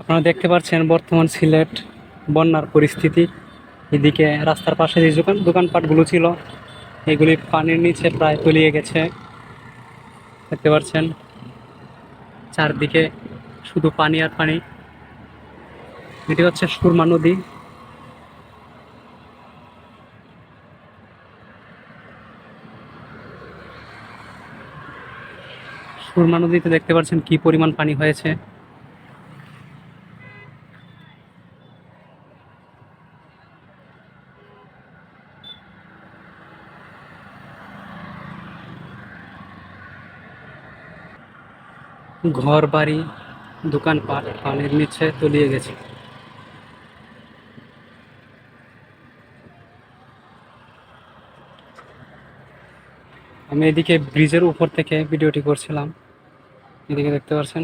আপনারা দেখতে পাচ্ছেন বর্তমান সিলেট বন্যার পরিস্থিতি। এদিকে রাস্তার পাশে যে দোকানপাটগুলো ছিল এগুলি পানির নিচে প্রায় তলিয়ে গেছে। দেখতে পাচ্ছেন চারদিকে শুধু পানি আর পানি। এটি হচ্ছে সুরমা নদী। সুরমা নদীতে দেখতে পাচ্ছেন কি পরিমাণ পানি হয়েছে। ঘর বাড়ি দোকানপাট পানির নিচে তলিয়ে গেছে। আমি এদিকে ব্রিজের উপর থেকে ভিডিওটি করছিলাম। এদিকে দেখতে পাচ্ছেন